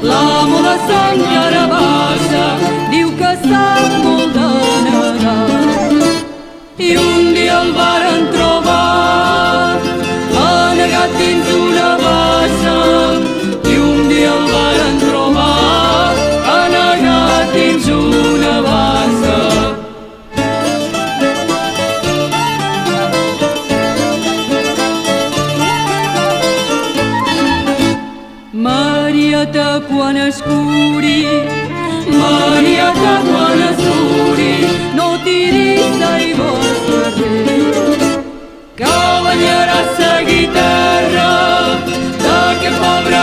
L'amo de Sant Carabassa diu que sap molt de negar. I un dia el varen trobar anegat dins una bassa. I un dia el varen trobar anegat dins una bassa. Marieta, quan escuri, Marieta, quan escuri, no tiris d'aigua al carrer, que banyaràs la guitarra d'aquest pobre